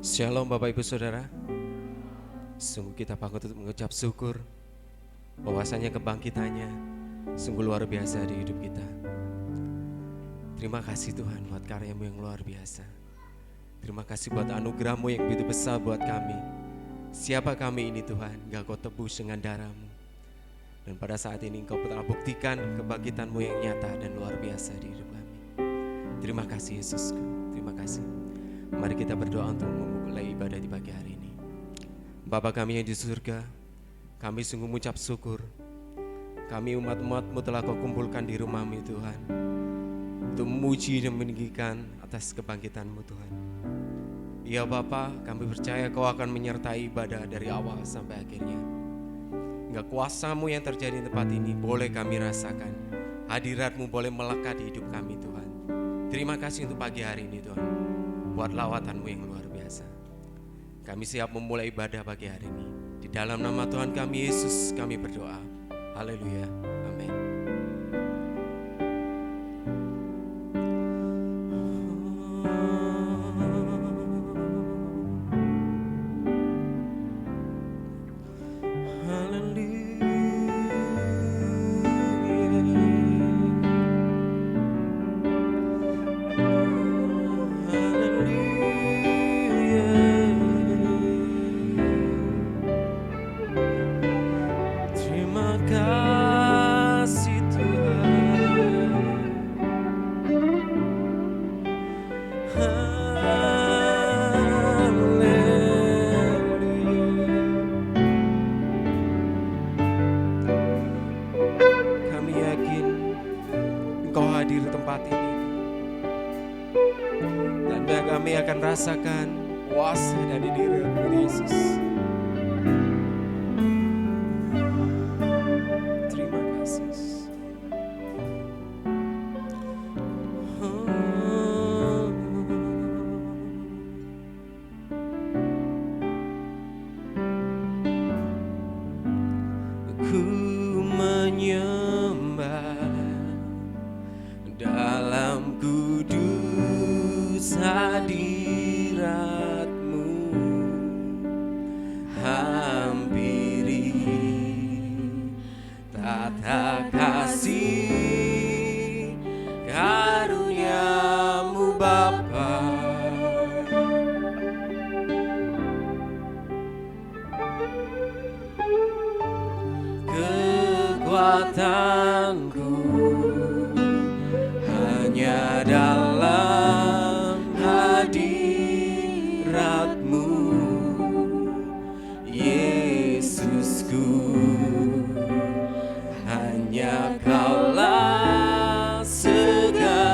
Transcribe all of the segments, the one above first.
Shalom Bapak Ibu Saudara. Sungguh kita patut untuk mengucap syukur bahwasanya kebangkitannya sungguh luar biasa di hidup kita. Terima kasih Tuhan buat karya-Mu yang luar biasa. Terima kasih buat anugerah-Mu yang begitu besar buat kami. Siapa kami ini Tuhan, gak Kau tebus dengan darah-Mu. Dan pada saat ini Engkau telah buktikan kebangkitan-Mu yang nyata dan luar biasa di hidup kami. Terima kasih Yesusku, terima kasih. Mari kita berdoa untuk memulai ibadah di pagi hari ini. Bapa kami yang di surga, kami sungguh mengucap syukur. Kami umat-umat-Mu telah Kau kumpulkan di rumah-Mu Tuhan, untuk memuji dan meninggikan atas kebangkitan-Mu Tuhan. Ya Bapa, kami percaya Kau akan menyertai ibadah dari awal sampai akhirnya. Enggak kuasa-Mu yang terjadi di tempat ini boleh kami rasakan. Hadirat-Mu boleh melekat di hidup kami Tuhan. Terima kasih untuk pagi hari ini Tuhan, buat lawatan-Mu yang luar biasa. Kami siap memulai ibadah pagi hari ini. Di dalam nama Tuhan kami Yesus kami berdoa. Haleluya. Amin. Rasakan kuasa dari diri-Mu Yesus. Terima kasih. Ku menyembah dalam kudus hadirat-Mu, hampiri tata kasih karunia-Mu Bapa. Kekuatanku hanya dalam hadirat-Mu, Yesusku. Hanya Kaulah segalanya.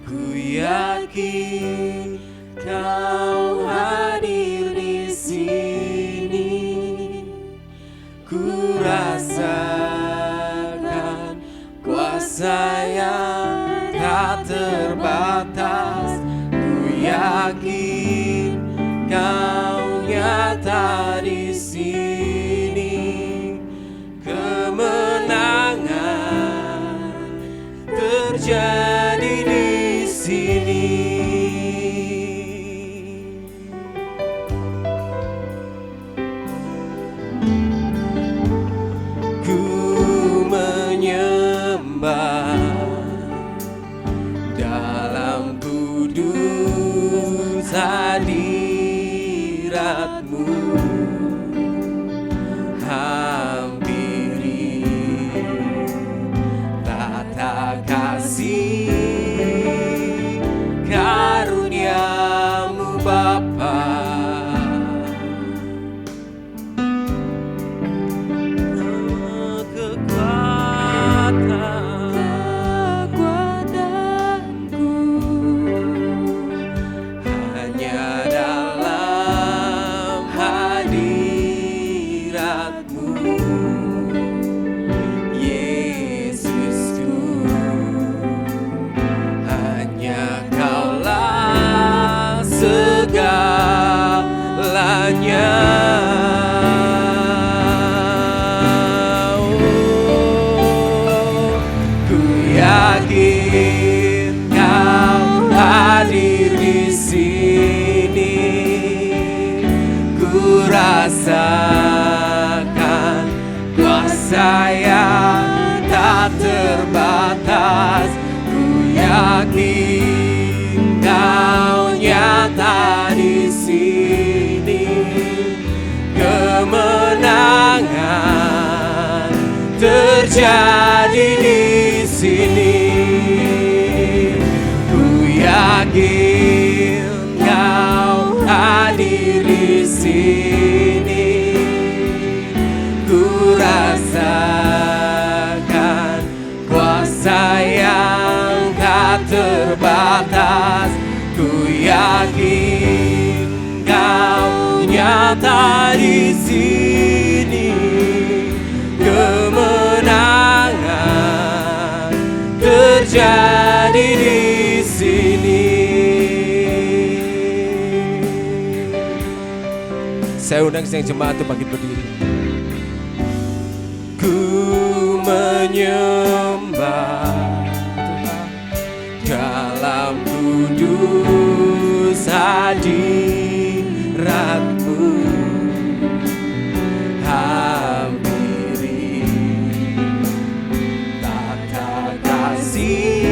Ku yakin Kau hadir di sini. Ku rasakan kuasa yang tak terbatas. Ku yakin Kau nyata di sini. Kemenangan terjadi di sini. Dalam kudus hadirat-Mu, hampiri tata kasih karunia-Mu Bapa. Hanya dalam terjadi di sini. Ku yakin Kau hadir di sini. Ku rasakan kuasa yang tak terbatas. Ku yakin Kau nyata di sini. Kemenangan terjadi di sini. Saya undang sang jemaat untuk bangkit berdiri. Ku menyembah Tuhan dalam kudus hadirat-Mu. Hampiri tata kasih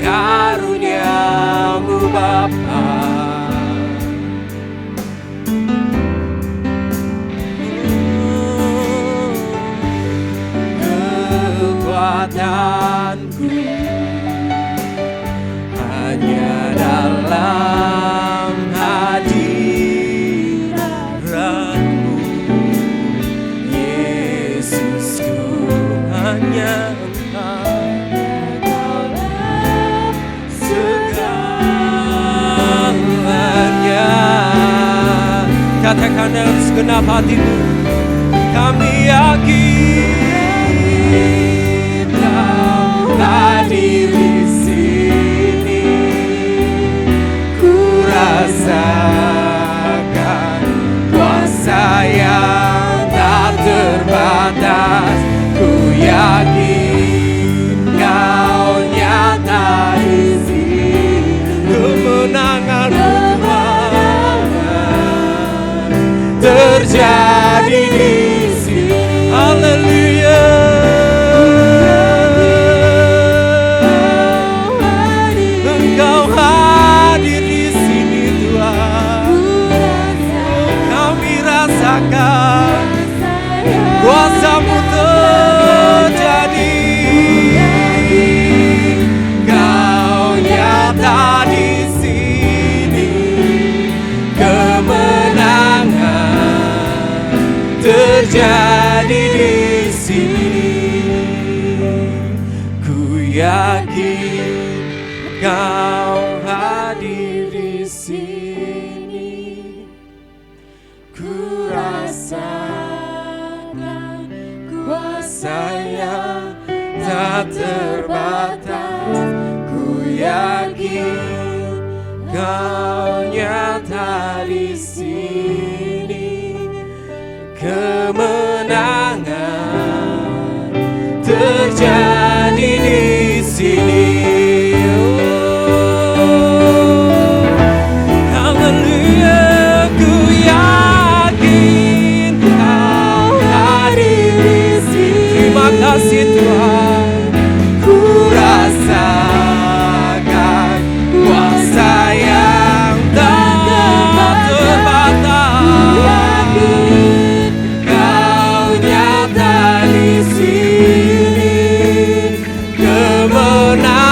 karunia-Mu Bapa. Kekuatanku hanya dalam hadirat-Mu. Yesusku hanya Engkau segalanya. Katakan dengan segenap hatimu, kami yakin Kau hadir di sini. Ku rasakan kuasa yang tak terbatas. Ku yakin Kau nyata di sini. Kemenangan terjadi di sini. Haleluya. Engkau hadir di sini Tuhan. Kami rasakan kuasa-Mu terjadi. Kau nyata di sini. Kemenangan terjadi di sini. Ku yakin Kau hadir di sini. Ku rasakan kuasa yang tak terbatas. Ku yakin Kau nyata di sini. Kemenangan terjadi di sini. Haleluya. Ku yakin Kau hadir di sini. Terima kasih Tuhan. Ku rasakan kuasa yang tak terbatas. Kau nyata di sini. Kemenangan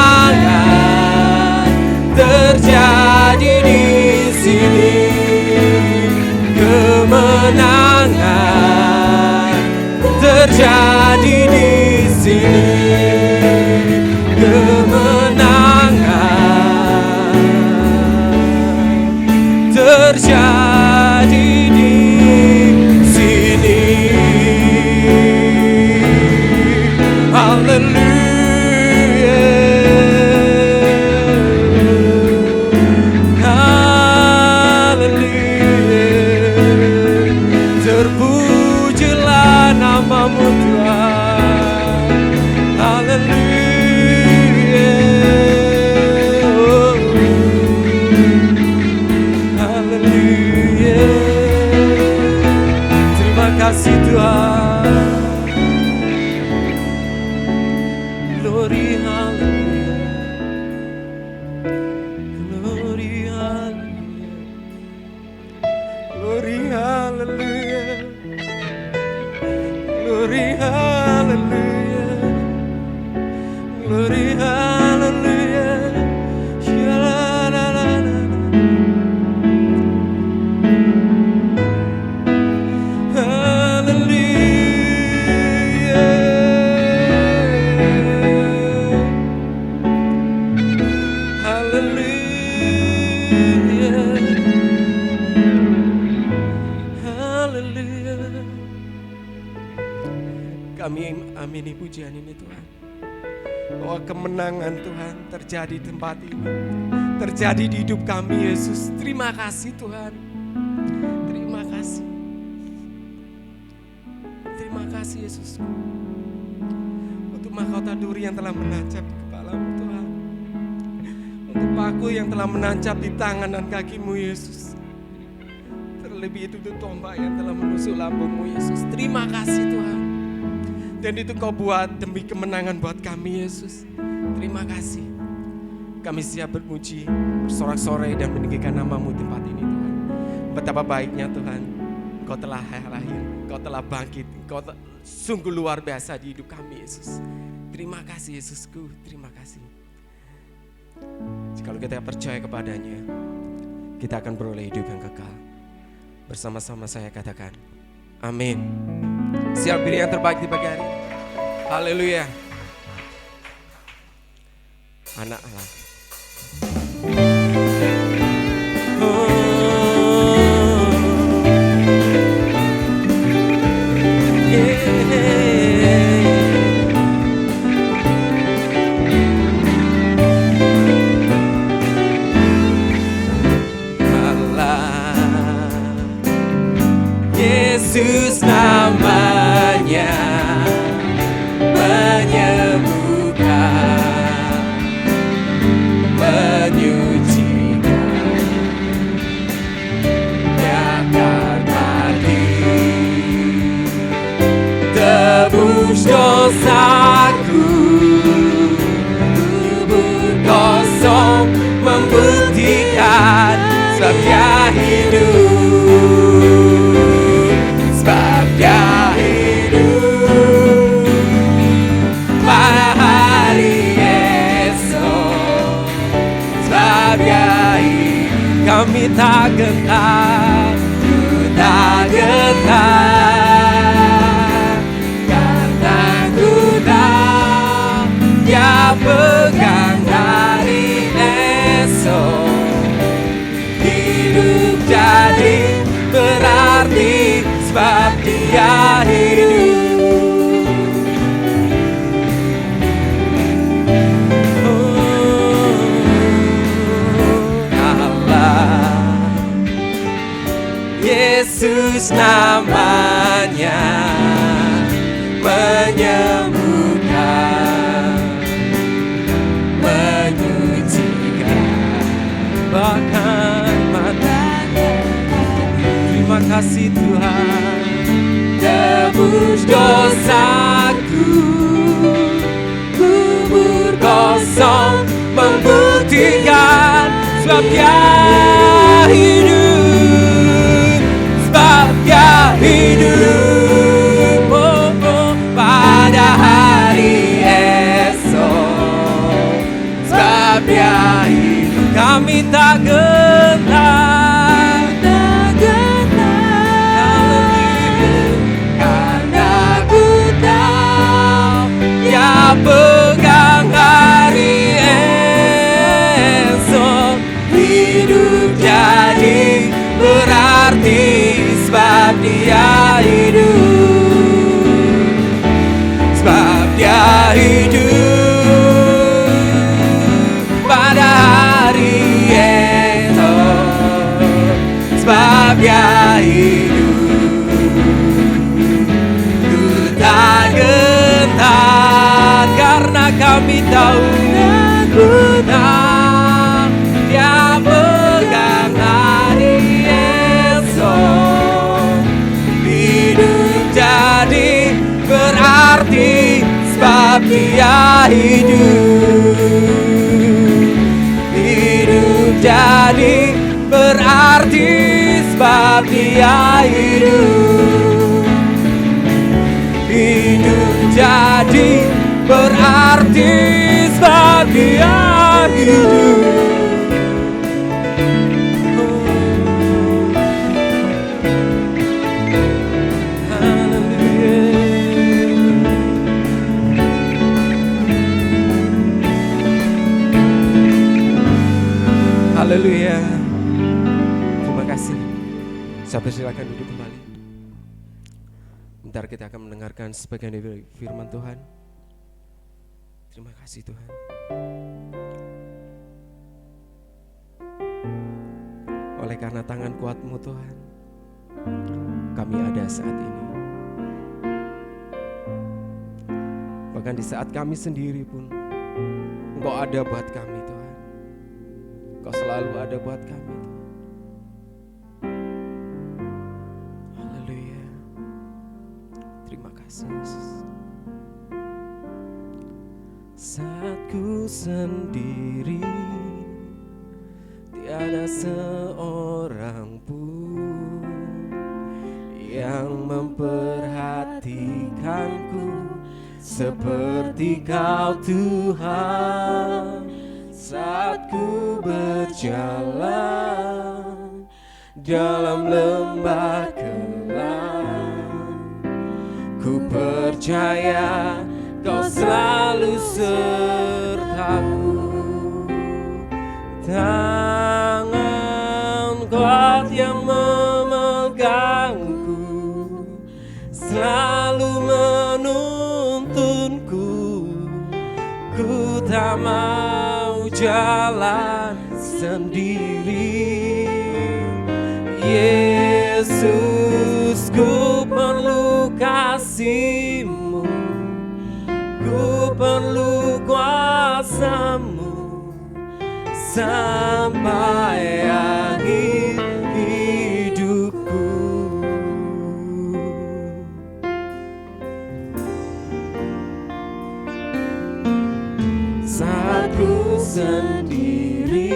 Kami amini pujian ini Tuhan, bahwa kemenangan Tuhan terjadi di tempat ini, terjadi di hidup kami Yesus. Terima kasih Tuhan, terima kasih. Terima kasih Yesus, untuk mahkota duri yang telah menancap di kepalamu Tuhan, untuk paku yang telah menancap di tangan dan kakimu Yesus, terlebih itu untuk tombak yang telah menusuk lambungmu Yesus. Terima kasih Tuhan, dan itu kau buat demi kemenangan buat kami Yesus. Terima kasih. Kami siap bermuji, bersorak-sorai dan meninggikan namamu di tempat ini Tuhan. Betapa baiknya Tuhan, Kau telah lahir, Kau telah bangkit, Kau sungguh luar biasa di hidup kami Yesus. Terima kasih Yesusku, terima kasih. Jikalau kita percaya kepadanya, kita akan beroleh hidup yang kekal. Bersama-sama saya katakan, amin. Siap pilih yang terbaik di pagi hari. Haleluya. Anak Allah. Yesus namanya menyembuhkan, menyucikan, Dia akan mati, tebus dosaku, kubur kosong membuktikan sebab Dia hidup. Dia hidup pada hari esok, sebab Dia hidup. Kami tak gentar, ku tak gentar, karena ku tahu Dia pegang hari esok. Hidup jadi berarti sebab Dia hidup. Allah, Yesus namanya menyembuhkan, menyucikan, bahkan matanya. Terima kasih Tuhan, tebus dosaku, kubur kosong membuktikan sebab Dia hidup, sebab Dia hidup. Oh, oh, pada hari esok, sebab Dia hidup. Kami tak gentar, pegang hari esok. Hidup jadi berarti sebab Dia hidup, sebab Dia hidup pada hari esok, sebab Dia hidup. Ku tak gentar, karena kami tahu Dia pegang hari esok. Hidup jadi berarti sebab Dia hidup. Hidup jadi berarti sebab Dia hidup. Hidup jadi berarti sebab Dia hidup. Haleluya. Terima kasih. Saya persilakan duduk kembali. Sebentar kita akan mendengarkan sebagian dari firman Tuhan. Terima kasih Tuhan. Oleh karena tangan kuat-Mu Tuhan, kami ada saat ini. Bahkan di saat kami sendiri pun, Engkau ada buat kami Tuhan. Engkau selalu ada buat kami Tuhan. Haleluya. Terima kasih Yesus. Saat ku sendiri, tiada seorang pun yang memperhatikanku seperti Kau Tuhan. Saat ku berjalan dalam lembah kelam, ku percaya Kau selalu sertaku. Tangan kuat yang memegangku selalu menuntunku. Ku tak mau jalan sendiri. Yesus, ku perlu kasih-Mu, ku perlu kuasa-Mu sampai akhir hidupku. Saat ku sendiri,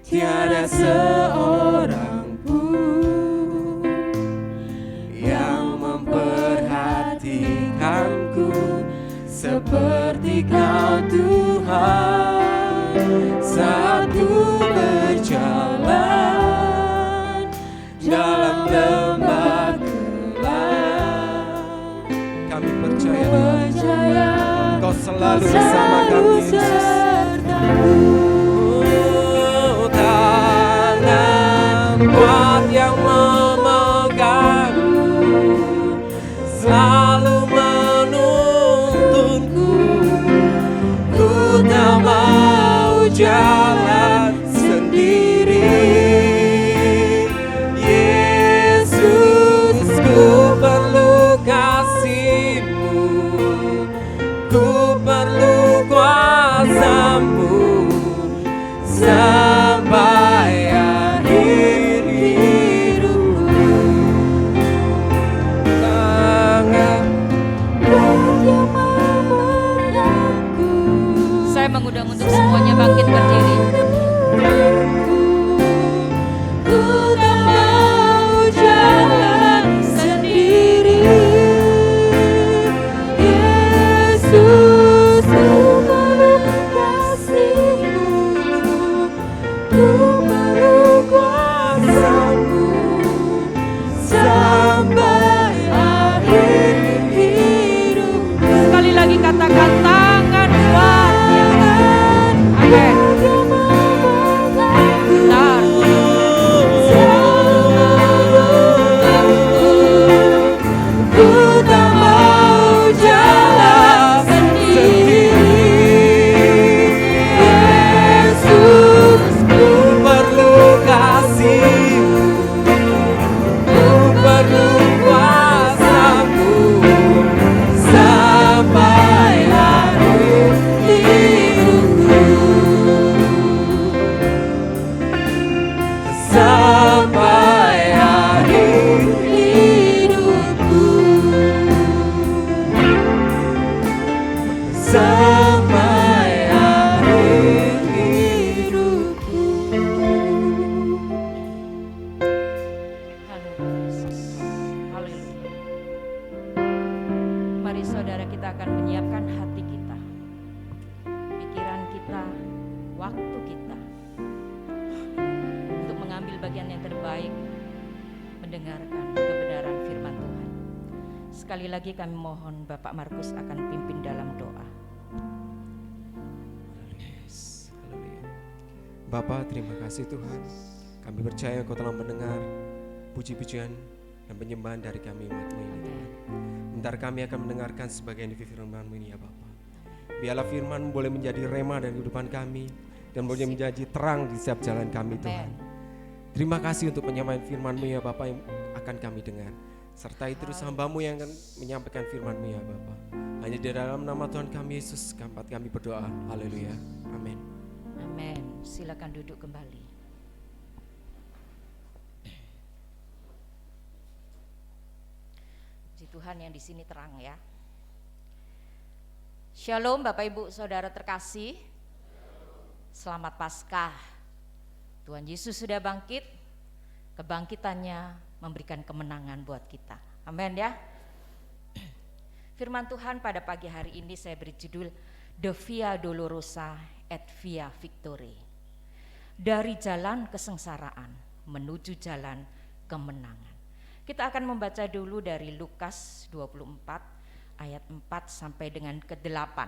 tiada seorang pun yang memperhatikanku seperti Kau Tuhan. Saat ku berjalan dalam lembah gelap, kami percaya Kau selalu bersama kami Yesus. Tangan kuat yang memegangku selalu menuntunku. Ku tak mau jalan sendiri. Yesus, ku perlu kasih-Mu, ku perlu kuasa-Mu sampai akhir hidupku. Tangan yang memegangku. Saya mengundang untuk semuanya bangkit berdiri. Ku tak mau jalan sendiri. Yesus, ku perlu kasih-Mu, ku perlu kuasa-Mu sampai akhir hidupku. Sekali lagi katakan tangan kuat. Amin. Benar. Ku tak mau jalan sendiri. Yesus, Ku perlu kasih-Mu, ku perlu kuasa-Mu sampai akhir hidupku. Sampai akhir hidupku. Sampai akhir hidupku. Haleluya Yesus. Haleluya. Mari saudara, kita akan menyiapkan hati kita, pikiran kita, waktu kita untuk mengambil bagian yang terbaik mendengarkan kebenaran firman Tuhan. Sekali lagi kami mohon Bapak Markus akan pimpin dalam doa. Yes, haleluya. Bapa, terima kasih Tuhan. Kami percaya Kau telah mendengar puji-pujian dan penyembahan dari kami umat-Mu ini Tuhan. Bentar kami akan mendengarkan sebagian dari firman-Mu ini ya Bapa. Biarlah firman boleh menjadi rema dan kehidupan kami dan boleh menjadi terang di setiap jalan kami Tuhan. Terima kasih untuk penyampaian firman-Mu ya Bapa yang akan kami dengar. Sertai terus hamba-Mu yang akan menyampaikan firman-Mu ya Bapa. Hanya di dalam nama Tuhan kami Yesus kami berdoa. Haleluya. Amin. Amin. Silakan duduk kembali. Puji Tuhan yang di sini terang ya. Shalom Bapak Ibu Saudara terkasih. Selamat Paskah. Tuhan Yesus sudah bangkit. Kebangkitannya memberikan kemenangan buat kita. Amin ya. Firman Tuhan pada pagi hari ini saya beri judul The Via Dolorosa et Via Victory. Dari jalan kesengsaraan menuju jalan kemenangan. Kita akan membaca dulu dari Lukas 24 ayat 4 sampai dengan ke-8.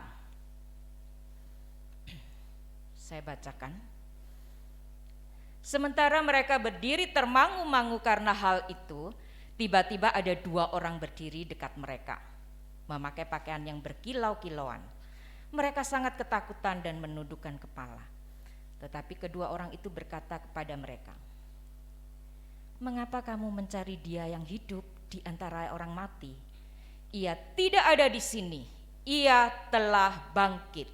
Saya bacakan. Sementara mereka berdiri termangu-mangu karena hal itu, tiba-tiba ada 2 orang berdiri dekat mereka, memakai pakaian yang berkilau-kilauan. Mereka sangat ketakutan dan menundukkan kepala. Tetapi kedua orang itu berkata kepada mereka, "Mengapa kamu mencari dia yang hidup di antara orang mati? Ia tidak ada di sini, ia telah bangkit.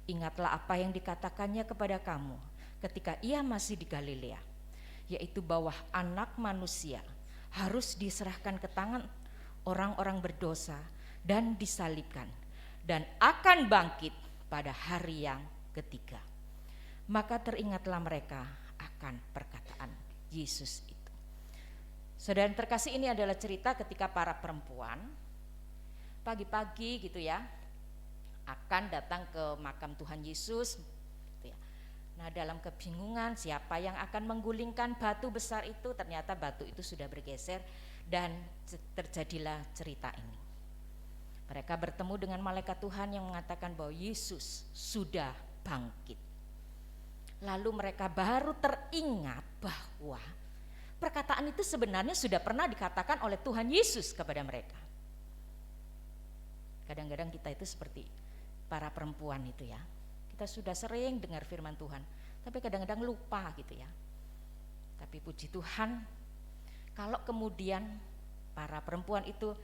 Ingatlah apa yang dikatakannya kepada kamu ketika ia masih di Galilea, yaitu bahwa anak manusia harus diserahkan ke tangan orang-orang berdosa dan disalibkan, dan akan bangkit pada hari yang ketiga." Maka teringatlah mereka akan perkataan Yesus itu. Saudara terkasih, ini adalah cerita ketika para perempuan pagi-pagi gitu ya akan datang ke makam Tuhan Yesus gitu ya. Nah, dalam kebingungan siapa yang akan menggulingkan batu besar itu, ternyata batu itu sudah bergeser dan terjadilah cerita ini. Mereka bertemu dengan malaikat Tuhan yang mengatakan bahwa Yesus sudah bangkit. Lalu mereka baru teringat bahwa perkataan itu sebenarnya sudah pernah dikatakan oleh Tuhan Yesus kepada mereka. Kadang-kadang kita itu seperti para perempuan itu ya. Kita sudah sering dengar firman Tuhan, tapi kadang-kadang lupa gitu ya. Tapi puji Tuhan, kalau kemudian para perempuan itu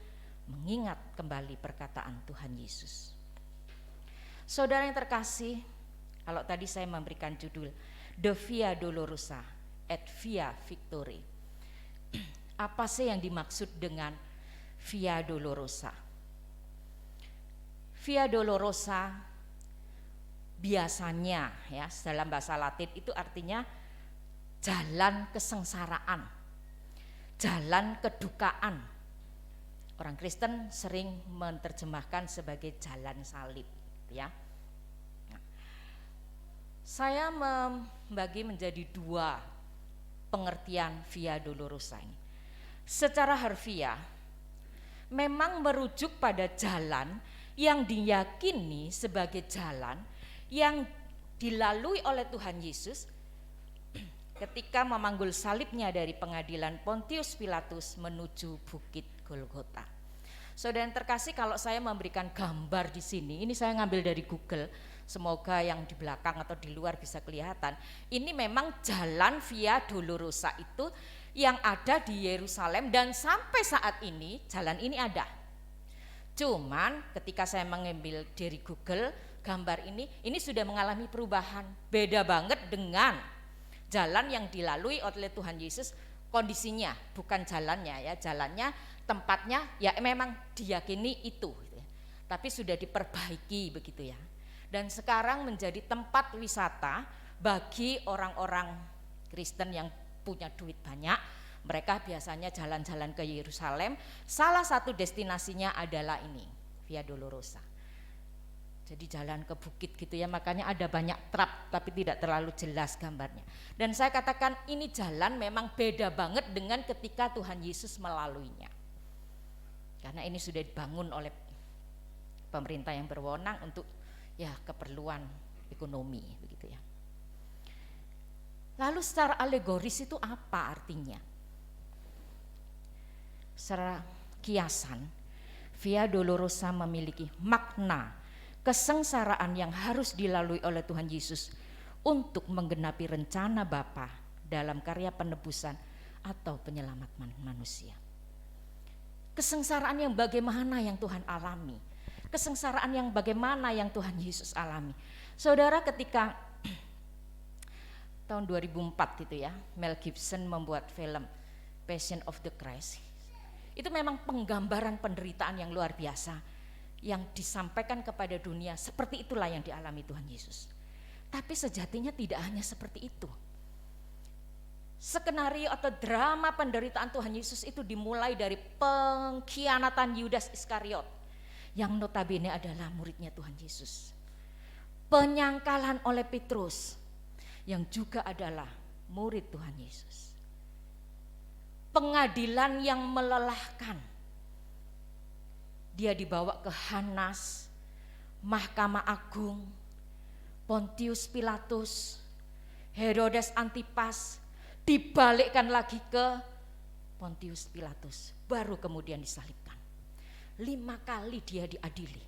mengingat kembali perkataan Tuhan Yesus. Saudara yang terkasih, kalau tadi saya memberikan judul The Via Dolorosa et Via Victory. Apa sih yang dimaksud dengan Via Dolorosa? Via Dolorosa biasanya ya dalam bahasa Latin itu artinya jalan kesengsaraan, jalan kedukaan. Orang Kristen sering menerjemahkan sebagai jalan salib ya. Nah, saya membagi menjadi 2 pengertian Via Dolorosa ini. Secara harfiah memang merujuk pada jalan yang diyakini sebagai jalan yang dilalui oleh Tuhan Yesus ketika memanggul salibnya dari pengadilan Pontius Pilatus menuju Bukit Golgota. Saudara yang terkasih, kalau saya memberikan gambar di sini, ini saya ngambil dari Google, semoga yang di belakang atau di luar bisa kelihatan. Ini memang jalan Via Dolorosa itu yang ada di Yerusalem, dan sampai saat ini jalan ini ada. Cuman ketika saya mengambil dari Google gambar ini sudah mengalami perubahan. Beda banget dengan jalan yang dilalui oleh Tuhan Yesus, kondisinya bukan jalannya ya, jalannya tempatnya ya memang diyakini itu gitu ya. Tapi sudah diperbaiki begitu ya. Dan sekarang menjadi tempat wisata bagi orang-orang Kristen yang punya duit banyak. Mereka biasanya jalan-jalan ke Yerusalem. Salah satu destinasinya adalah ini, Via Dolorosa. Jadi jalan ke bukit gitu ya, makanya ada banyak trap tapi tidak terlalu jelas gambarnya. Dan saya katakan ini jalan memang beda banget dengan ketika Tuhan Yesus melaluinya. Karena ini sudah dibangun oleh pemerintah yang berwenang untuk ya keperluan ekonomi begitu ya. Lalu secara alegoris itu apa artinya? secara kiasan, Via Dolorosa memiliki makna kesengsaraan yang harus dilalui oleh Tuhan Yesus untuk menggenapi rencana Bapa dalam karya penebusan atau penyelamatkan manusia. Kesengsaraan yang bagaimana yang Tuhan alami, kesengsaraan yang bagaimana yang Tuhan Yesus alami. Saudara, ketika tahun 2004 itu ya, Mel Gibson membuat film Passion of the Christ. Itu memang penggambaran penderitaan yang luar biasa yang disampaikan kepada dunia, seperti itulah yang dialami Tuhan Yesus. Tapi sejatinya tidak hanya seperti itu. Skenario atau drama penderitaan Tuhan Yesus itu dimulai dari pengkhianatan Yudas Iskariot yang notabene adalah muridnya Tuhan Yesus. Penyangkalan oleh Petrus yang juga adalah murid Tuhan Yesus. Pengadilan yang melelahkan. Dia dibawa ke Hanas, Mahkamah Agung, Pontius Pilatus, Herodes Antipas, dibalikkan lagi ke Pontius Pilatus, baru kemudian disalibkan. 5 kali dia diadili.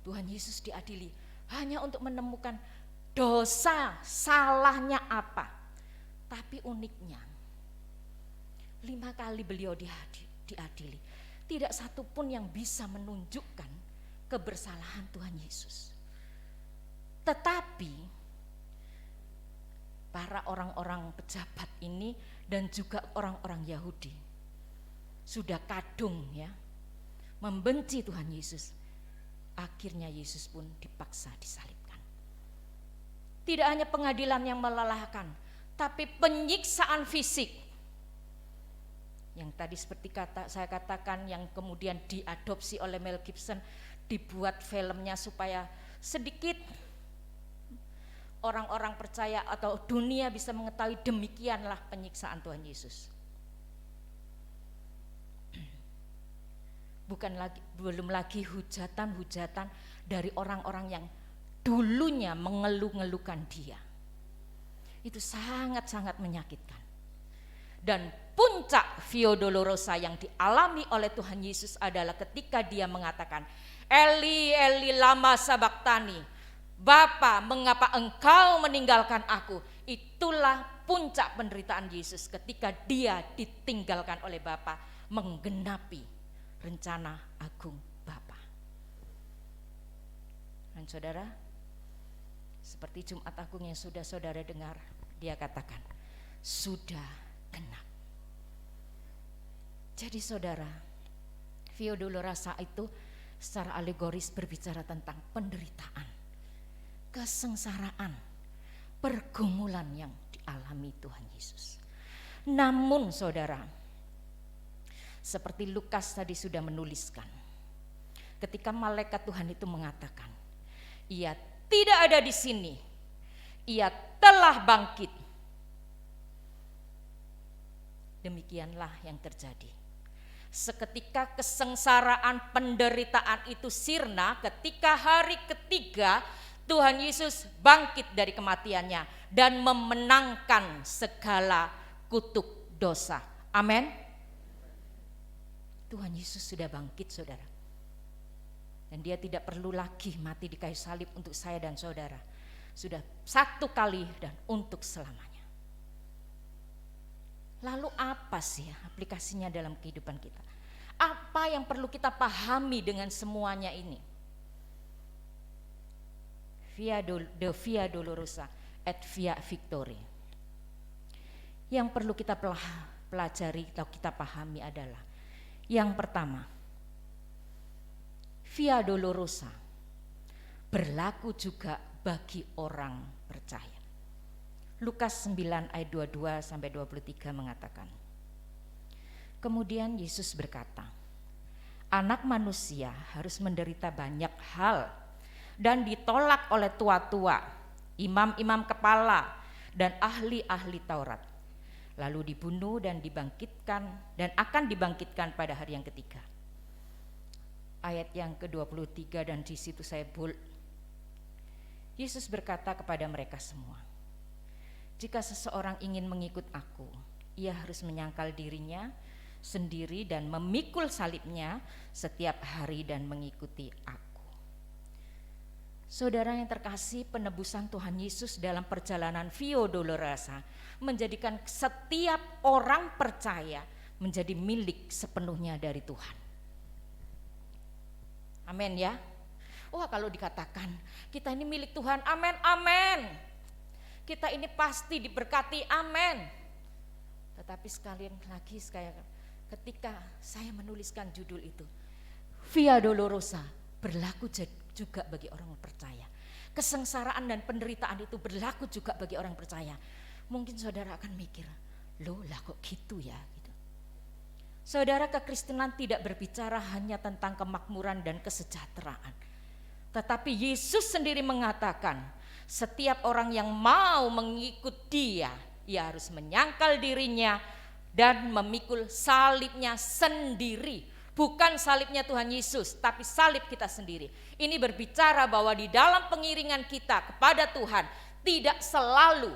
Tuhan Yesus diadili hanya untuk menemukan dosa, salahnya apa. Tapi uniknya, 5 kali beliau diadili, tidak satu pun yang bisa menunjukkan kebersalahan Tuhan Yesus. Tetapi para orang-orang pejabat ini dan juga orang-orang Yahudi sudah kadung ya, membenci Tuhan Yesus. Akhirnya Yesus pun dipaksa disalibkan. Tidak hanya pengadilan yang melelahkan, tapi penyiksaan fisik. Yang tadi seperti saya katakan, yang kemudian diadopsi oleh Mel Gibson, dibuat filmnya supaya sedikit orang-orang percaya atau dunia bisa mengetahui demikianlah penyiksaan Tuhan Yesus. Belum lagi hujatan-hujatan dari orang-orang yang dulunya mengeluh-ngeluhkan dia. Itu sangat-sangat menyakitkan. Dan puncak Via Dolorosa yang dialami oleh Tuhan Yesus adalah ketika dia mengatakan, Eli, Eli lama sabaktani, Bapa, mengapa engkau meninggalkan aku? Itulah puncak penderitaan Yesus ketika dia ditinggalkan oleh Bapa, menggenapi rencana agung Bapa. Dan saudara, seperti Jumat Agung yang sudah saudara dengar, dia katakan, sudah genap. Jadi saudara, Via Dolorosa itu secara alegoris berbicara tentang penderitaan, kesengsaraan, pergumulan yang dialami Tuhan Yesus. Namun saudara, seperti Lukas tadi sudah menuliskan, ketika malaikat Tuhan itu mengatakan, ia tidak ada di sini, ia telah bangkit. Demikianlah yang terjadi. Seketika kesengsaraan penderitaan itu sirna ketika hari ketiga Tuhan Yesus bangkit dari kematiannya dan memenangkan segala kutuk dosa. Amin. Tuhan Yesus sudah bangkit saudara. Dan dia tidak perlu lagi mati di kayu salib untuk saya dan saudara. Sudah satu kali dan untuk selamanya. Lalu apa sih aplikasinya dalam kehidupan kita? Apa yang perlu kita pahami dengan semuanya ini? Via Dolorosa et Via Victoria. Yang perlu kita pelajari atau kita pahami adalah, yang pertama, Via Dolorosa berlaku juga bagi orang percaya. Lukas 9 ayat 22 sampai 23 mengatakan, kemudian Yesus berkata, anak manusia harus menderita banyak hal dan ditolak oleh tua-tua, imam-imam kepala dan ahli-ahli Taurat, lalu dibunuh dan dibangkitkan dan akan dibangkitkan pada hari yang ketiga. Ayat yang ke-23 dan di situ saya bold. Yesus berkata kepada mereka semua, jika seseorang ingin mengikut aku, ia harus menyangkal dirinya, sendiri dan memikul salibnya setiap hari dan mengikuti aku. Saudara yang terkasih, penebusan Tuhan Yesus dalam perjalanan Via Dolorosa menjadikan setiap orang percaya menjadi milik sepenuhnya dari Tuhan. Amin ya. Wah, kalau dikatakan kita ini milik Tuhan, amin, amin. Kita ini pasti diberkati, amin. Tetapi sekalian lagi ketika saya menuliskan judul itu, Via Dolorosa berlaku juga bagi orang percaya. Kesengsaraan dan penderitaan itu berlaku juga bagi orang percaya. Mungkin saudara akan mikir, loh lah kok gitu ya gitu. Saudara, kekristenan tidak berbicara hanya tentang kemakmuran dan kesejahteraan. Tetapi Yesus sendiri mengatakan, setiap orang yang mau mengikut Dia, ia harus menyangkal dirinya dan memikul salibnya sendiri. Bukan salibnya Tuhan Yesus, tapi salib kita sendiri. Ini berbicara bahwa di dalam pengiringan kita kepada Tuhan tidak selalu,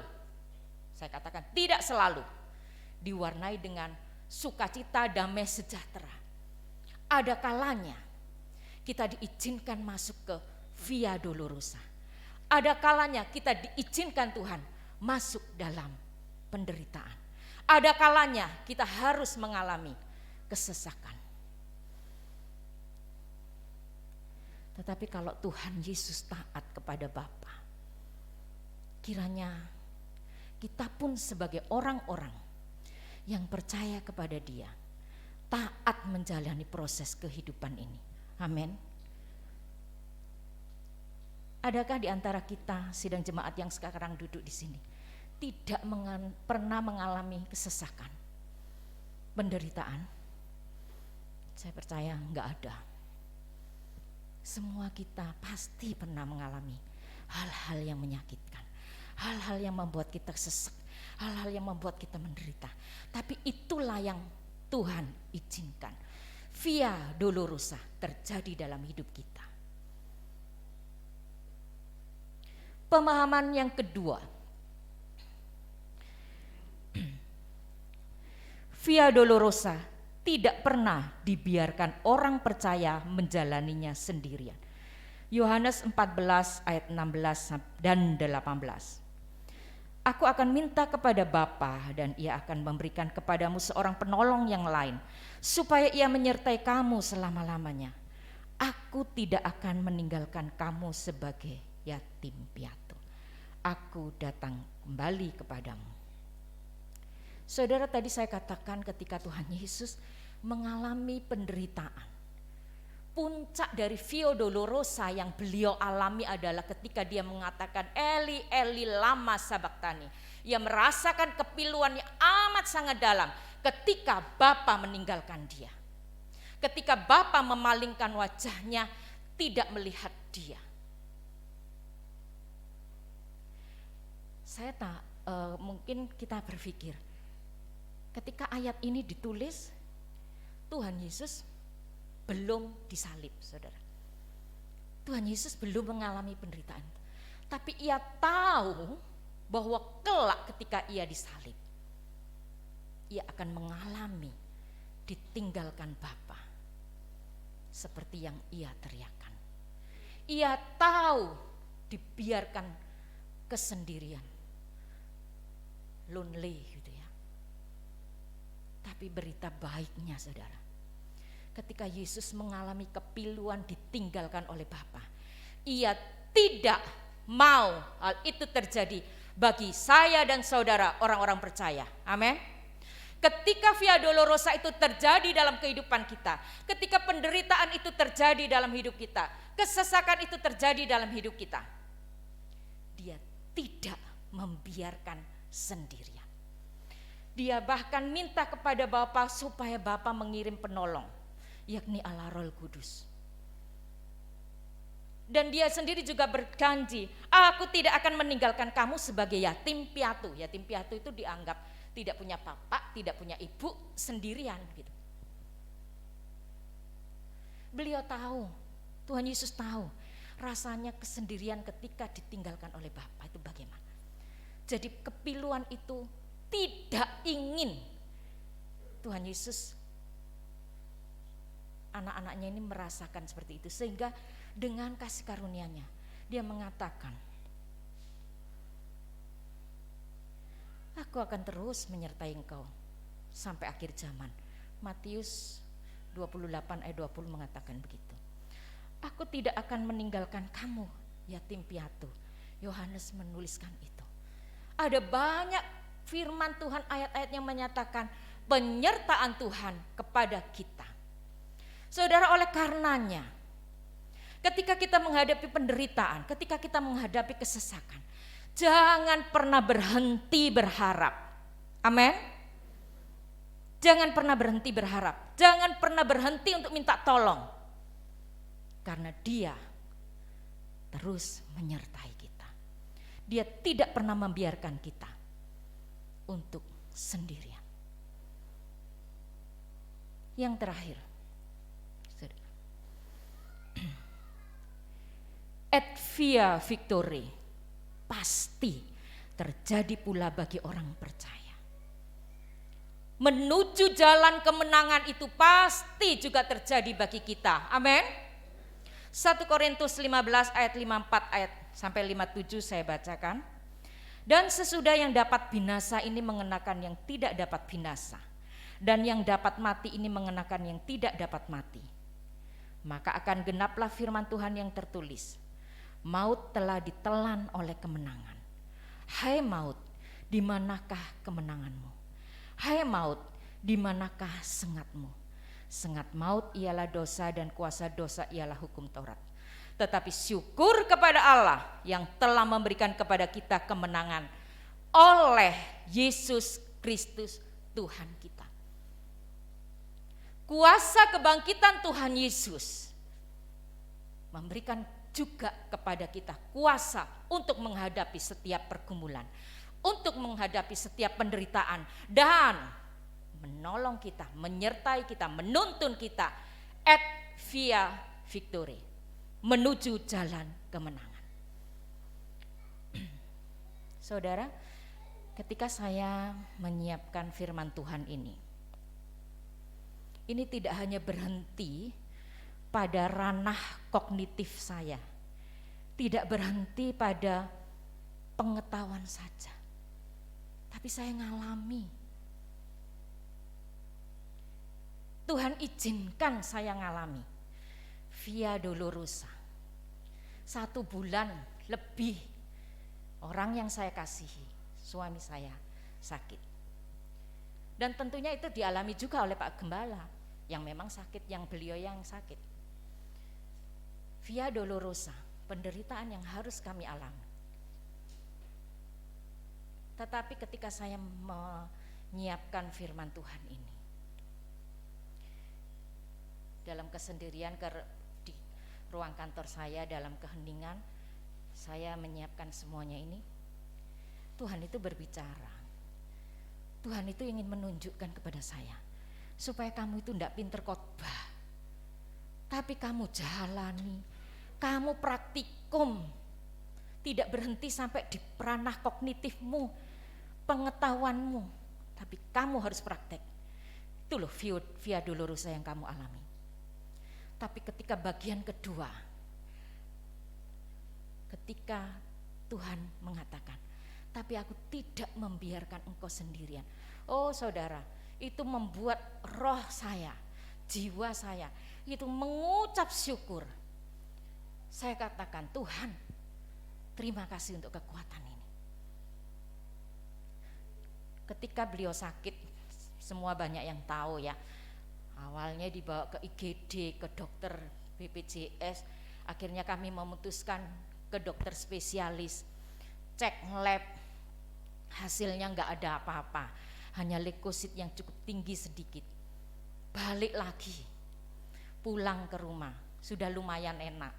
saya katakan tidak selalu diwarnai dengan sukacita, damai, sejahtera. Ada kalanya kita diizinkan masuk ke Via Dolorosa. Ada kalanya kita diizinkan Tuhan masuk dalam penderitaan. Ada kalanya kita harus mengalami kesesakan. Tetapi kalau Tuhan Yesus taat kepada Bapa, kiranya kita pun sebagai orang-orang yang percaya kepada Dia, taat menjalani proses kehidupan ini. Amin. Adakah di antara kita sidang jemaat yang sekarang duduk di sini tidak pernah mengalami kesesakan, penderitaan? Saya percaya enggak ada. Semua kita pasti pernah mengalami hal-hal yang menyakitkan, hal-hal yang membuat kita sesak, hal-hal yang membuat kita menderita. Tapi itulah yang Tuhan izinkan. Via Dolorosa terjadi dalam hidup kita. Pemahaman yang kedua, Via Dolorosa tidak pernah dibiarkan orang percaya menjalaninya sendirian. Yohanes 14 ayat 16 dan 18. Aku akan minta kepada Bapa dan Ia akan memberikan kepadamu seorang penolong yang lain, supaya Ia menyertai kamu selama-lamanya. Aku tidak akan meninggalkan kamu sebagai yatim piatu. Aku datang kembali kepadamu. Saudara, tadi saya katakan ketika Tuhan Yesus mengalami penderitaan, puncak dari Via Dolorosa yang beliau alami adalah ketika dia mengatakan Eli Eli lama sabachthani. Ia merasakan kepiluan yang amat sangat dalam ketika Bapa meninggalkan dia. Ketika Bapa memalingkan wajahnya, tidak melihat dia. Saya mungkin kita berpikir, ketika ayat ini ditulis, Tuhan Yesus belum disalib, saudara. Tuhan Yesus belum mengalami penderitaan. Tapi Ia tahu bahwa kelak ketika Ia disalib, Ia akan mengalami ditinggalkan Bapa, seperti yang Ia teriakan. Ia tahu dibiarkan kesendirian, lonely gitu ya. Tapi berita baiknya, saudara, ketika Yesus mengalami kepiluan ditinggalkan oleh Bapa, Ia tidak mau hal itu terjadi bagi saya dan saudara orang-orang percaya. Amin. Ketika Via Dolorosa itu terjadi dalam kehidupan kita, ketika penderitaan itu terjadi dalam hidup kita, kesesakan itu terjadi dalam hidup kita, Dia tidak membiarkan sendirian. Dia bahkan minta kepada Bapa supaya Bapa mengirim penolong, yakni Allah Roh Kudus. Dan Dia sendiri juga berjanji, aku tidak akan meninggalkan kamu sebagai yatim piatu. Yatim piatu itu dianggap tidak punya bapak, tidak punya ibu, sendirian gitu. Beliau tahu, Tuhan Yesus tahu rasanya kesendirian ketika ditinggalkan oleh Bapa itu bagaimana. Jadi kepiluan itu tidak ingin Tuhan Yesus anak-anaknya ini merasakan seperti itu, sehingga dengan kasih karunia-Nya dia mengatakan, aku akan terus menyertai engkau sampai akhir zaman. Matius 28 ayat 20 mengatakan begitu. Aku tidak akan meninggalkan kamu yatim piatu. Yohanes menuliskan itu. Ada banyak firman Tuhan, ayat-ayat yang menyatakan penyertaan Tuhan kepada kita. Saudara, oleh karenanya ketika kita menghadapi penderitaan, ketika kita menghadapi kesesakan, jangan pernah berhenti berharap. Amin. Jangan pernah berhenti berharap. Jangan pernah berhenti untuk minta tolong. Karena Dia terus menyertai kita. Dia tidak pernah membiarkan kita untuk sendirian. Yang terakhir, et via victory, pasti terjadi pula bagi orang percaya. Menuju jalan kemenangan itu pasti juga terjadi bagi kita. Amin. 1 Korintus 15 ayat 54 ayat sampai 57 saya bacakan. Dan sesudah yang dapat binasa ini mengenakan yang tidak dapat binasa, dan yang dapat mati ini mengenakan yang tidak dapat mati. Maka akan genaplah firman Tuhan yang tertulis, maut telah ditelan oleh kemenangan. Hai maut, di manakah kemenanganmu? Hai maut, di manakah sengatmu? Sengat maut ialah dosa, dan kuasa dosa ialah hukum Taurat. Tetapi syukur kepada Allah yang telah memberikan kepada kita kemenangan oleh Yesus Kristus Tuhan kita. Kuasa kebangkitan Tuhan Yesus memberikan juga kepada kita kuasa untuk menghadapi setiap pergumulan, untuk menghadapi setiap penderitaan, dan menolong kita, menyertai kita, menuntun kita et via victory, menuju jalan kemenangan. Saudara, ketika saya menyiapkan firman Tuhan ini tidak hanya berhenti pada ranah kognitif saya, tidak berhenti pada pengetahuan saja, tapi saya ngalami. Tuhan izinkan saya ngalami via dolorosa. 1 bulan lebih orang yang saya kasihi, suami saya sakit. Dan tentunya itu dialami juga oleh Pak Gembala yang memang sakit, yang beliau yang sakit. Via dolorosa, penderitaan yang harus kami alami. Tetapi ketika saya menyiapkan firman Tuhan ini, dalam kesendirian di ruang kantor saya, dalam keheningan, saya menyiapkan semuanya ini. Tuhan itu berbicara. Tuhan itu ingin menunjukkan kepada saya, supaya kamu itu tidak pinter khotbah, tapi kamu jalani, kamu praktikum, tidak berhenti sampai di ranah kognitifmu, pengetahuanmu, tapi kamu harus praktek. Itu loh via dolorosa yang kamu alami. Tapi ketika bagian kedua, ketika Tuhan mengatakan, tapi aku tidak membiarkan engkau sendirian. Oh saudara, itu membuat roh saya, jiwa saya itu mengucap syukur. Saya katakan, Tuhan, terima kasih untuk kekuatan ini. Ketika beliau sakit, semua banyak yang tahu ya. Awalnya dibawa ke IGD, ke dokter BPJS, akhirnya kami memutuskan ke dokter spesialis, cek lab, hasilnya nggak ada apa-apa, hanya leukosit yang cukup tinggi sedikit. Balik lagi, pulang ke rumah, sudah lumayan enak,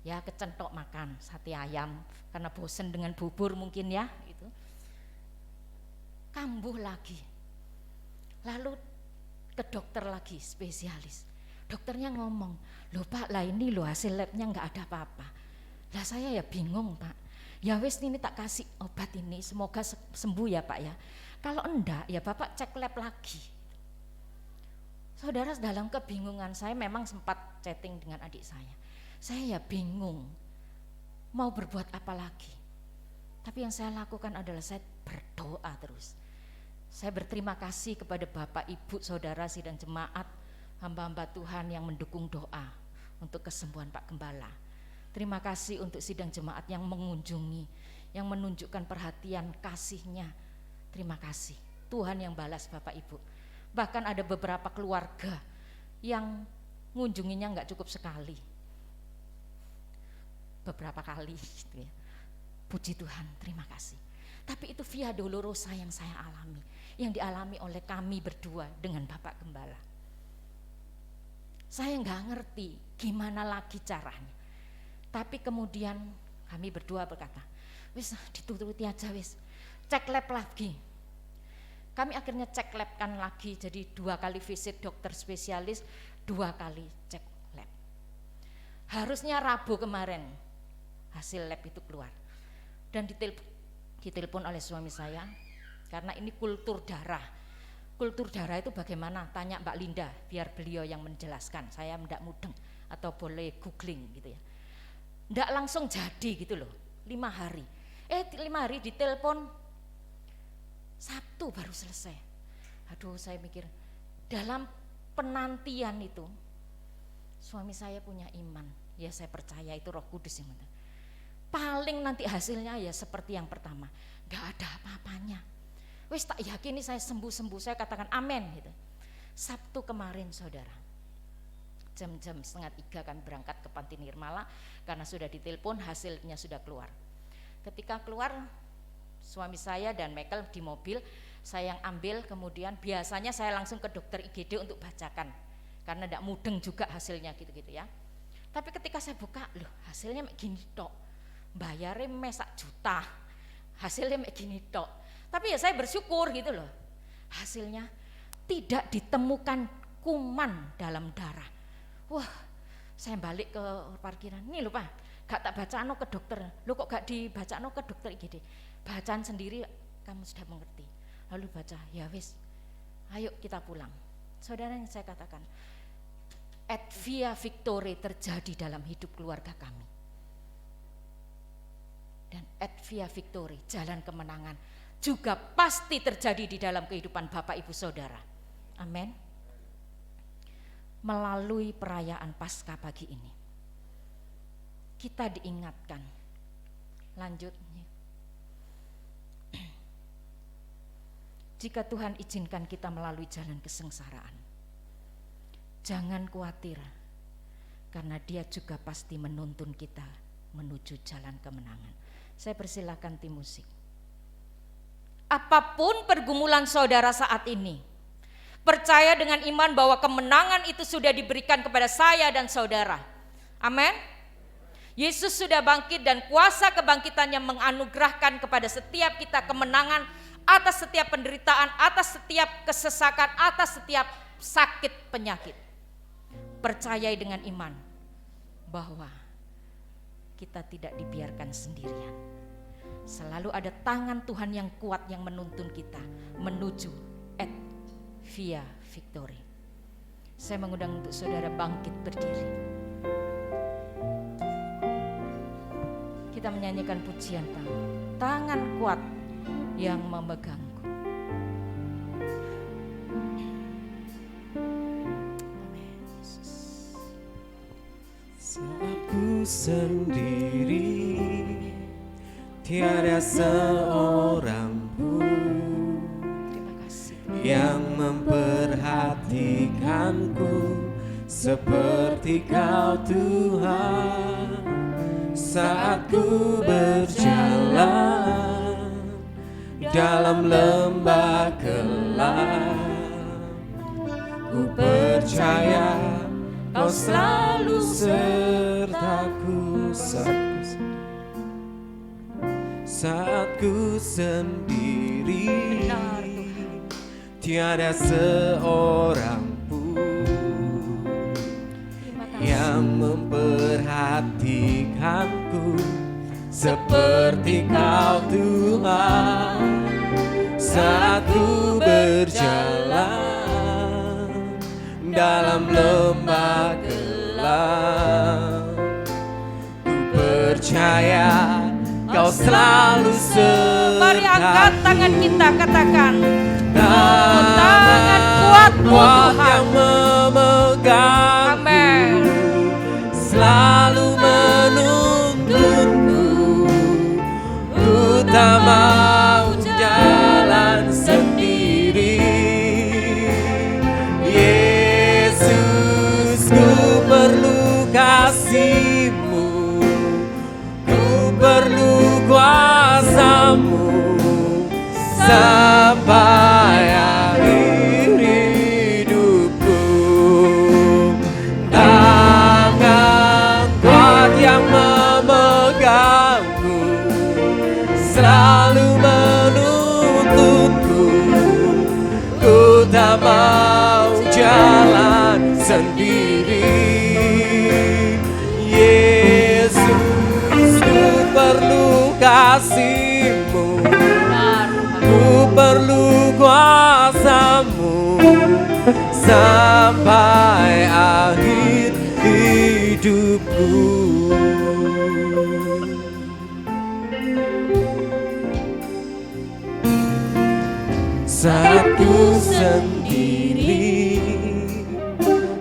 ya kecentok makan sate ayam, karena bosen dengan bubur mungkin ya, itu. Kambuh lagi, lalu ke dokter lagi spesialis. Dokternya ngomong, loh Pak, lah ini loh hasil labnya nggak ada apa-apa. Lah saya ya bingung Pak, ya wes ini tak kasih obat ini, semoga sembuh ya Pak ya. Kalau enggak ya Bapak cek lab lagi. Saudara, dalam kebingungan saya memang sempat chatting dengan adik saya. Saya ya bingung mau berbuat apa lagi. Tapi yang saya lakukan adalah saya berdoa terus. Saya berterima kasih kepada Bapak, Ibu, Saudara, sidang jemaat, hamba-hamba Tuhan yang mendukung doa untuk kesembuhan Pak Gembala. Terima kasih untuk sidang jemaat yang mengunjungi, yang menunjukkan perhatian kasihnya. Terima kasih. Tuhan yang balas Bapak Ibu. Bahkan ada beberapa keluarga yang ngunjunginya nggak cukup sekali, beberapa kali gitu ya. Puji Tuhan, terima kasih. Tapi itu via dolorosa yang saya alami, yang dialami oleh kami berdua dengan Bapak Gembala. Saya nggak ngerti gimana lagi caranya. Tapi kemudian kami berdua berkata, wis dituruti aja wis, cek lab lagi. Kami akhirnya cek lab kan lagi, jadi 2 kali visit dokter spesialis, 2 kali cek lab. Harusnya Rabu kemarin hasil lab itu keluar. Dan ditelepon oleh suami saya, karena ini kultur darah. Kultur darah itu bagaimana? Tanya Mbak Linda, biar beliau yang menjelaskan. Saya tidak mudeng atau boleh googling gitu ya. Tidak langsung jadi gitu loh, 5 hari. 5 hari ditelepon, Sabtu baru selesai. Aduh, saya mikir dalam penantian itu suami saya punya iman. Ya saya percaya itu Roh Kudus yang menentukan. Paling nanti hasilnya ya seperti yang pertama, gak ada apa-apanya. Wis tak yakini saya sembuh-sembuh, saya katakan amin gitu. Sabtu kemarin saudara, jam-jam 2:30 kami berangkat ke Panti Nirmala karena sudah ditelepon, hasilnya sudah keluar. Ketika keluar, suami saya dan Michael di mobil, saya yang ambil, kemudian biasanya saya langsung ke dokter IGD untuk bacakan karena tidak mudeng juga hasilnya gitu-gitu ya. Tapi ketika saya buka, loh hasilnya gini tok, bayarnya sak juta, hasilnya gini tok. Tapi ya saya bersyukur gitu loh, hasilnya tidak ditemukan kuman dalam darah. Wah, saya balik ke parkiran, nih lho Pak, gak tak bacaan ke dokter, lo kok gak dibacaan ke dokter IGD, bacaan sendiri kamu sudah mengerti. Lalu baca, ya wis, ayo kita pulang. Saudara, yang saya katakan, et via victory terjadi dalam hidup keluarga kami. Dan et via victory, jalan kemenangan, juga pasti terjadi di dalam kehidupan Bapak Ibu Saudara. Amin. Melalui perayaan Paskah pagi ini, kita diingatkan, lanjut, jika Tuhan izinkan kita melalui jalan kesengsaraan, jangan khawatir, karena Dia juga pasti menuntun kita menuju jalan kemenangan. Saya persilakan tim musik. Apapun pergumulan saudara saat ini, percaya dengan iman bahwa kemenangan itu sudah diberikan kepada saya dan saudara. Amin. Yesus sudah bangkit dan kuasa kebangkitannya menganugerahkan kepada setiap kita kemenangan atas setiap penderitaan, atas setiap kesesakan, atas setiap sakit penyakit. Percayai dengan iman bahwa kita tidak dibiarkan sendirian. Selalu ada tangan Tuhan yang kuat yang menuntun kita menuju et via victory. Saya mengundang untuk saudara bangkit berdiri. Kita menyanyikan pujian tangan kuat yang memegangku. Amin. Saat ku sendiri, tiada seorang pun yang memperhatikanku seperti Kau Tuhan. Saat ku berjalan dalam lembah gelap, ku percaya Kau selalu sertaku. Saat ku sendiri, tiada seorang pun yang memperhatikanku seperti Kau Tuhan. Saat ku berjalan dalam lembah gelap. Ku percaya Kau selalu serta. Mari angkat tangan kita, katakan Tangan kuat-Mu Tuhan. yang memegang, Amin. selalu menuntunku. Ku tak mau jalan sendiri. Yesus, ku perlu kasih-Mu, ku perlu kuasa-Mu sampai akhir hidupku. Tangan kuat yang memegangku, selalu menuntunku. Ku tak mau jalan sendiri. Yesus, ku perlu kasih-Mu, ku perlu kuasa-Mu sampai akhir hidupku. Satu sendiri,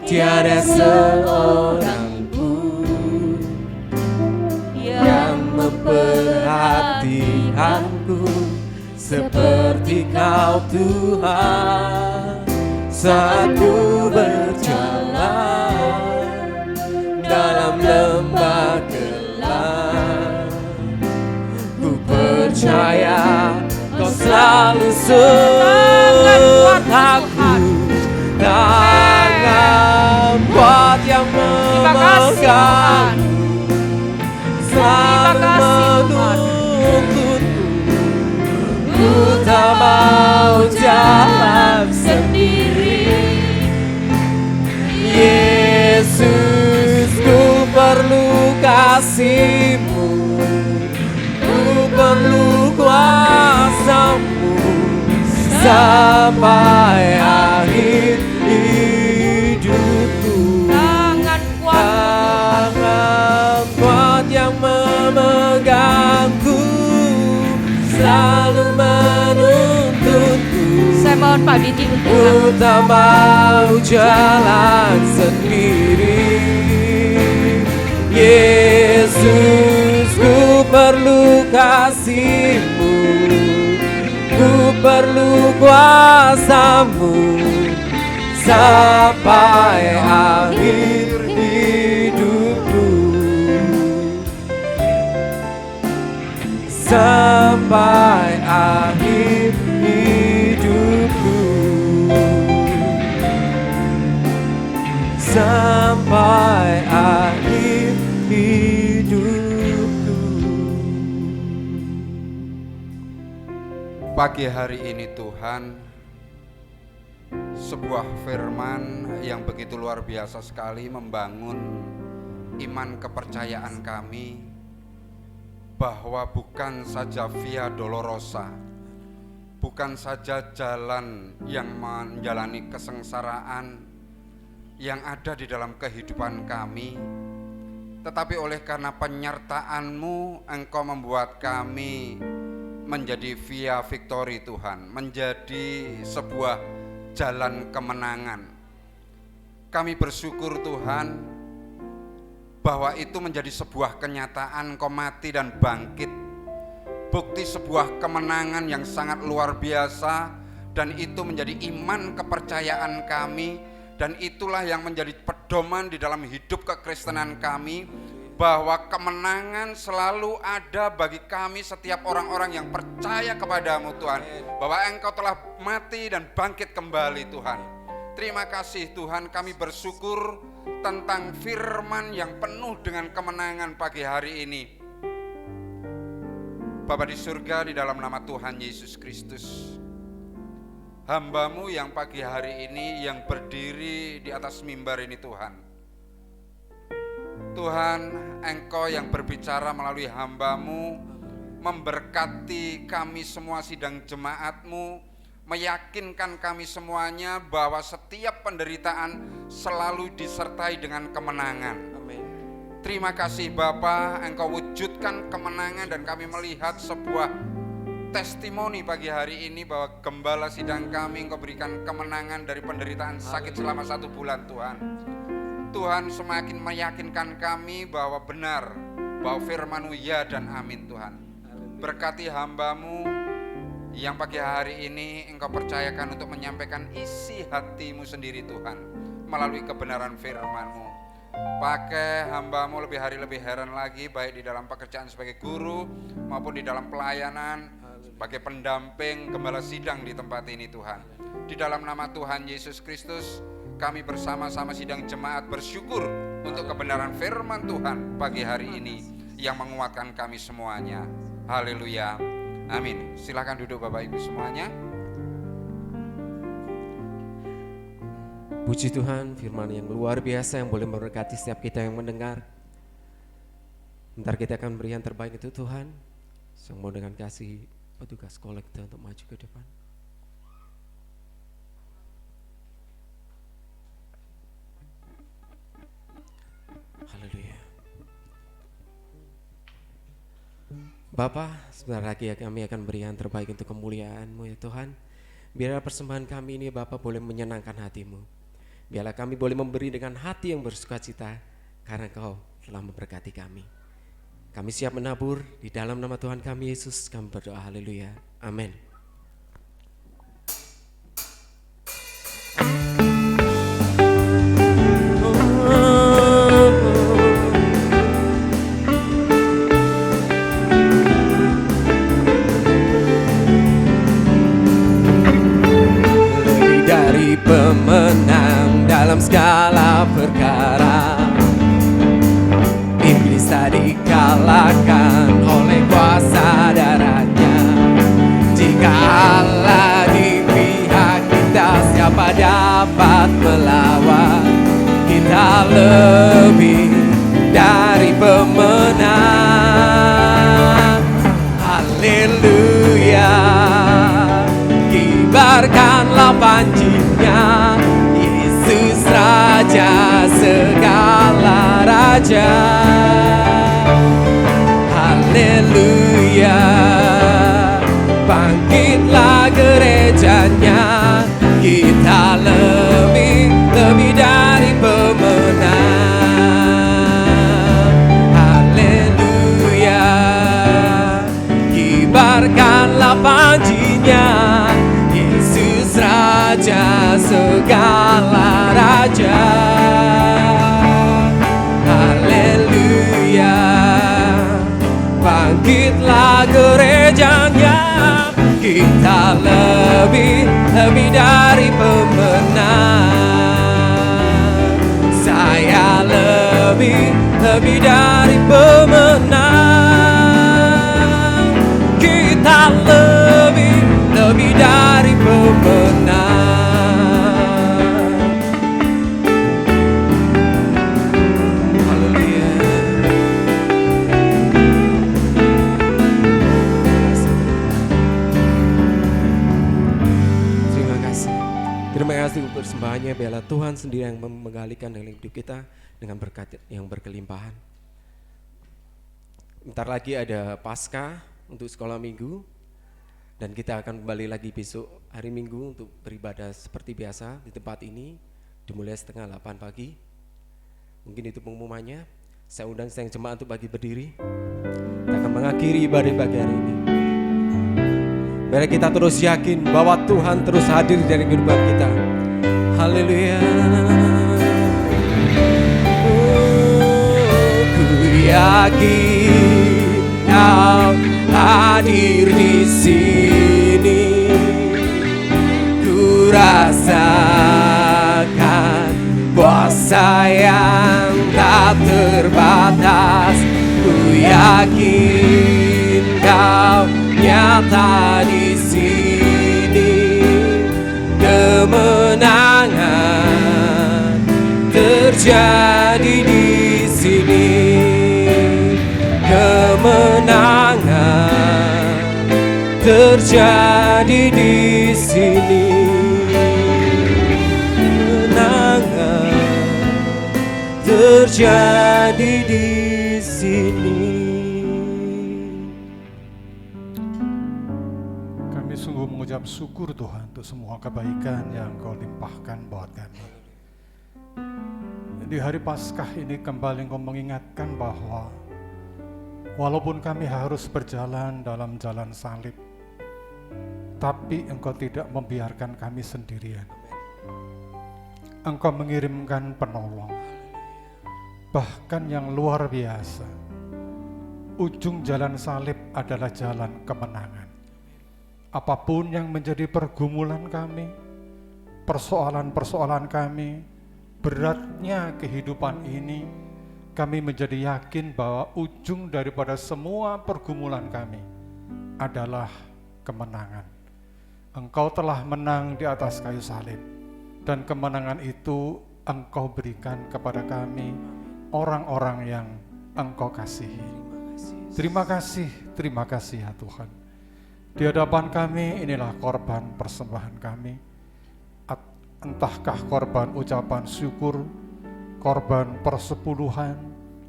tiada seorang pun yang memperhatikanku seperti Kau Tuhan. Saat ku berjalan dalam lembah gelap, ku percaya Kau selalu sertaku. Tangan kuat yang memegang, selalu menuntunku. Ku tak mau jalan sendiri. Yesus, ku perlu kasih-Mu, ku perlu kuasa-Mu sampai akhir hidupku. Tangan kuat yang memegangku, selalu menuntunku. Saya mohon Pak Didi untuk Ku tak mau jalan sendiri. Yesus, ku perlu kasih-Mu, ku perlu kuasa-Mu sampai akhir hidupku. Sampai akhir hidupku. Sampai akhir hidupku. Pagi hari ini Tuhan, sebuah firman yang begitu luar biasa sekali membangun iman kepercayaan kami bahwa bukan saja via dolorosa, bukan saja jalan yang menjalani kesengsaraan yang ada di dalam kehidupan kami, tetapi oleh karena penyertaan-Mu, Engkau membuat kami menjadi via victory Tuhan, menjadi sebuah jalan kemenangan. Kami bersyukur Tuhan bahwa itu menjadi sebuah kenyataan Engkau mati dan bangkit, bukti sebuah kemenangan yang sangat luar biasa, dan itu menjadi iman kepercayaan kami. Dan itulah yang menjadi pedoman di dalam hidup kekristenan kami, bahwa kemenangan selalu ada bagi kami setiap orang-orang yang percaya kepadamu Tuhan, bahwa Engkau telah mati dan bangkit kembali Tuhan. Terima kasih Tuhan, kami bersyukur tentang firman yang penuh dengan kemenangan pagi hari ini. Bapa di surga, di dalam nama Tuhan Yesus Kristus, hamba-Mu yang pagi hari ini yang berdiri di atas mimbar ini Tuhan. Tuhan, Engkau yang berbicara melalui hamba-Mu, memberkati kami semua sidang jemaat-Mu, meyakinkan kami semuanya bahwa setiap penderitaan selalu disertai dengan kemenangan. Amin. Terima kasih Bapa, Engkau wujudkan kemenangan dan kami melihat sebuah testimoni pagi hari ini bahwa gembala sidang kami Engkau berikan kemenangan dari penderitaan sakit selama 1 bulan Tuhan. Tuhan semakin meyakinkan kami bahwa benar, bahwa firman-Mu ya dan amin Tuhan. Berkati hamba-Mu yang pagi hari ini Engkau percayakan untuk menyampaikan isi hati-Mu sendiri Tuhan melalui kebenaran firman-Mu. Pakai hamba-Mu lebih hari lebih heran lagi, baik di dalam pekerjaan sebagai guru maupun di dalam pelayanan sebagai pendamping gembala sidang di tempat ini Tuhan. Di dalam nama Tuhan Yesus Kristus kami bersama-sama sidang jemaat bersyukur untuk kebenaran firman Tuhan pagi hari ini yang menguatkan kami semuanya. Haleluya, amin. Silakan duduk Bapak Ibu semuanya. Puji Tuhan, firman yang luar biasa yang boleh memberkati setiap kita yang mendengar. Bentar kita akan beri yang terbaik itu Tuhan. Yang mau dengan kasih petugas sekolah kita untuk maju ke depan. Haleluya. Bapa, sebentar lagi kami akan beri yang terbaik untuk kemuliaan-Mu ya Tuhan. Biarlah persembahan kami ini Bapa boleh menyenangkan hati-Mu. Biarlah kami boleh memberi dengan hati yang bersukacita karena Engkau telah memberkati kami. Kami siap menabur di dalam nama Tuhan kami Yesus. Kami berdoa haleluya. Amin. Lebih dari pemenang dalam segala perkara, iblis tak dikalahkan oleh kuasa darahnya. Jika Allah di pihak kita, siapa dapat melawan? Kita lebih dari pemenang. Haleluya, kibarkanlah panjinya, Yesus Raja segala raja. Haleluya, bangkitlah gerejanya, kita lebih dari pemenang. Haleluya, kibarkanlah panjinya, Yesus Raja segala raja. Haleluya, bangkitlah gerejanya, kita lebih dari pemenang. Saya lebih dari pemenang. Kita lebih dari pemenang. Haleluya. Terima kasih. Terima kasih untuk persembahannya. Biarlah Tuhan sendiri yang mengalihkan dalam hidup kita dengan berkat yang berkelimpahan. Bentar lagi ada Paskah untuk sekolah minggu, dan kita akan kembali lagi besok hari Minggu untuk beribadah seperti biasa di tempat ini, dimulai 7:30 pagi. Mungkin itu pengumumannya. Saya undang sedang jemaat untuk bagi berdiri. Kita akan mengakhiri ibadah pagi hari ini. Biar kita terus yakin bahwa Tuhan terus hadir dalam kehidupan kita. Haleluya. Ku yakin Kau hadir di sini. Ku rasakan kuasa yang tak terbatas. Ku yakin Kau nyata di sini. Kemenangan terjadi di sini. Kemenangan terjadi di sini. terjadi di sini. Kami sungguh mengucap syukur Tuhan untuk semua kebaikan yang Kau limpahkan buat kami. Di hari Paskah ini kembali Engkau mengingatkan bahwa walaupun kami harus berjalan dalam jalan salib, tapi Engkau tidak membiarkan kami sendirian. Engkau mengirimkan penolong, bahkan yang luar biasa. Ujung jalan salib adalah jalan kemenangan. Apapun yang menjadi pergumulan kami, persoalan-persoalan kami, beratnya kehidupan ini, kami menjadi yakin bahwa ujung daripada semua pergumulan kami adalah kemenangan. Engkau telah menang di atas kayu salib, dan kemenangan itu Engkau berikan kepada kami, orang-orang yang Engkau kasihi. Terima kasih ya Tuhan. Di hadapan kami inilah korban persembahan kami. Entahkah korban ucapan syukur, korban persepuluhan,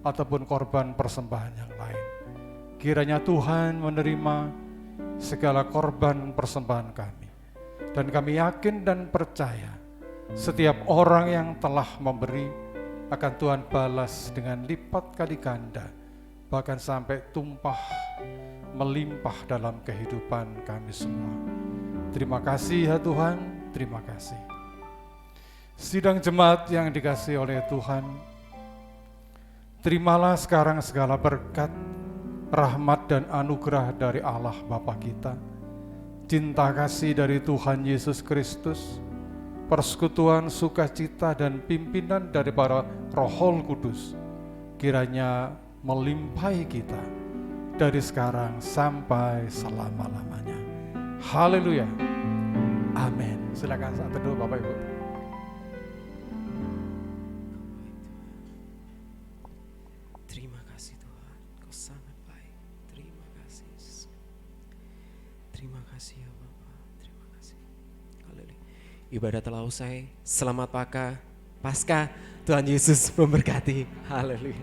ataupun korban persembahan yang lain. Kiranya Tuhan menerima segala korban persembahan kami. Dan kami yakin dan percaya setiap orang yang telah memberi akan Tuhan balas dengan lipat kali ganda, bahkan sampai tumpah melimpah dalam kehidupan kami semua. Terima kasih ya Tuhan, terima kasih. Sidang jemaat yang dikasihi oleh Tuhan, terimalah sekarang segala berkat, rahmat dan anugerah dari Allah Bapa kita, cinta kasih dari Tuhan Yesus Kristus, persekutuan sukacita dan pimpinan daripada Roh Kudus, kiranya melimpahi kita dari sekarang sampai selama-lamanya. Haleluya. Amin. Silakan saat teduh Bapak Ibu. Terima kasih Tuhan, Kau sangat baik. Terima kasih Yesus. Terima kasih ya Bapa. Terima kasih. Haleluya. Ibadah telah usai. Selamat Paskah. Tuhan Yesus memberkati. Haleluya.